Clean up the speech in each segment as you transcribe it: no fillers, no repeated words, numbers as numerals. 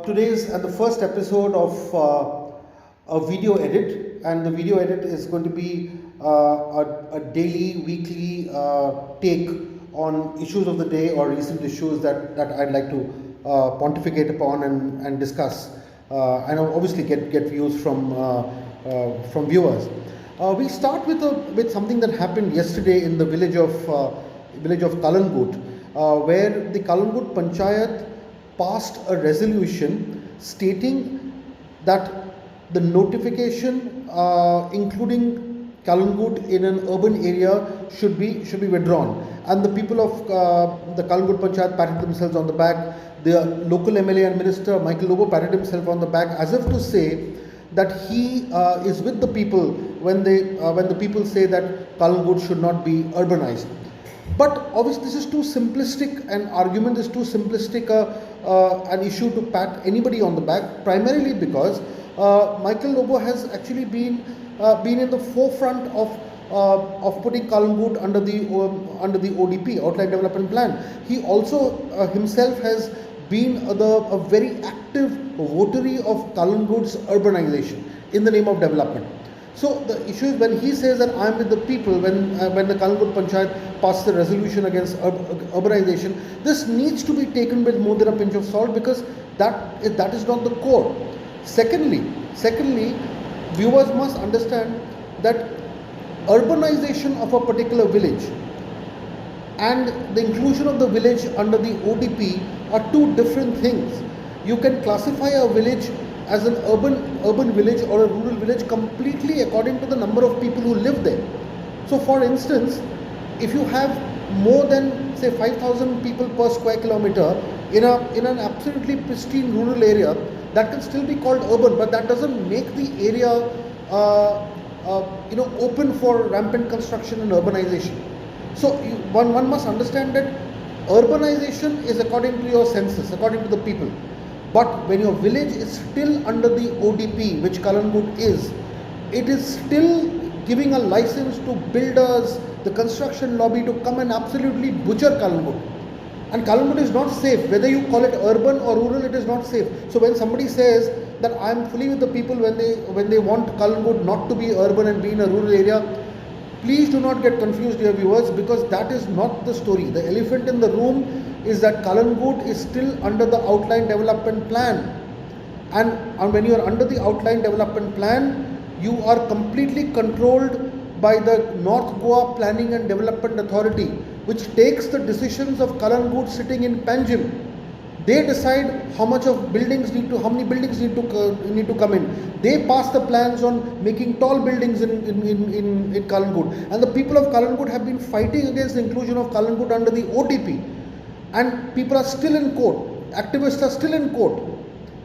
Today is the first episode of a video edit, and the video edit is going to be a daily, weekly take on issues of the day or recent issues that I'd like to pontificate upon and discuss, and obviously get views from viewers. We start with something that happened yesterday in the village of Calangute, where the Calangute Panchayat passed a resolution stating that the notification including Calangute in an urban area should be withdrawn, and the people of the Calangute Panchayat patted themselves on the back. The local MLA and Minister Michael Lobo patted himself on the back as if to say that he is with the people when the people say that Calangute should not be urbanized. But obviously this is too simplistic an argument, is too simplistic an issue to pat anybody on the back, primarily because Michael Lobo has actually been in the forefront of putting Calangute under the ODP, Outline Development Plan. He also himself has been a very active votary of Kalangute's urbanization in the name of development. So the issue is, when he says that I am with the people, when the Calangute Panchayat passed the resolution against urbanization, this needs to be taken with more than a pinch of salt, because that is not the core. Secondly, viewers must understand that urbanization of a particular village and the inclusion of the village under the ODP are two different things. You can classify a village as an urban village or a rural village completely according to the number of people who live there. So for instance, if you have more than say 5,000 people per square kilometer in an absolutely pristine rural area, that can still be called urban, but that doesn't make the area open for rampant construction and urbanization. So one must understand that urbanization is according to your census, according to the people. But when your village is still under the ODP, which Calangute is, it is still giving a license to builders, the construction lobby, to come and absolutely butcher Calangute. And Calangute is not safe. Whether you call it urban or rural, it is not safe. So when somebody says that I am fully with the people when they want Calangute not to be urban and be in a rural area, please do not get confused, dear viewers, because that is not the story. The elephant in the room is that Calangute is still under the Outline Development Plan. And when you are under the Outline Development Plan, you are completely controlled by the North Goa Planning and Development Authority, which takes the decisions of Calangute sitting in Panjim. They decide how many buildings need to come in. They pass the plans on making tall buildings in Calangute. And the people of Calangute have been fighting against the inclusion of Calangute under the ODP. And people are still in court. Activists are still in court.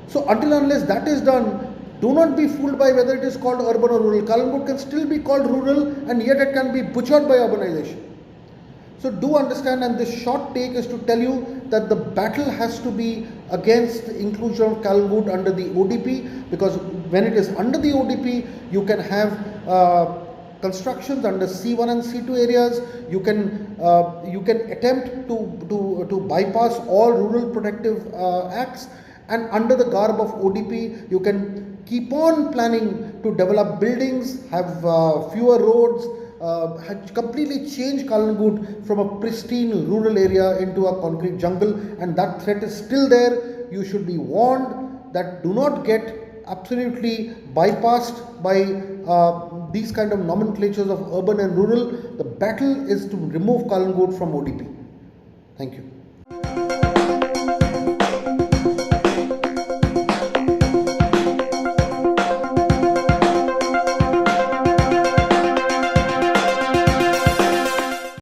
So until unless that is done, do not be fooled by whether it is called urban or rural. Calangute can still be called rural, and yet it can be butchered by urbanization. So do understand, and this short take is to tell you that the battle has to be against the inclusion of Calangute under the ODP, because when it is under the ODP, you can have constructions under C1 and C2 areas. You can attempt to bypass all rural protective acts, and under the garb of ODP, you can keep on planning to develop buildings, have fewer roads, completely change Calangute from a pristine rural area into a concrete jungle, and that threat is still there. You should be warned that do not get absolutely bypassed by these kind of nomenclatures of urban and rural. The battle is to remove Calangute from ODP. Thank you.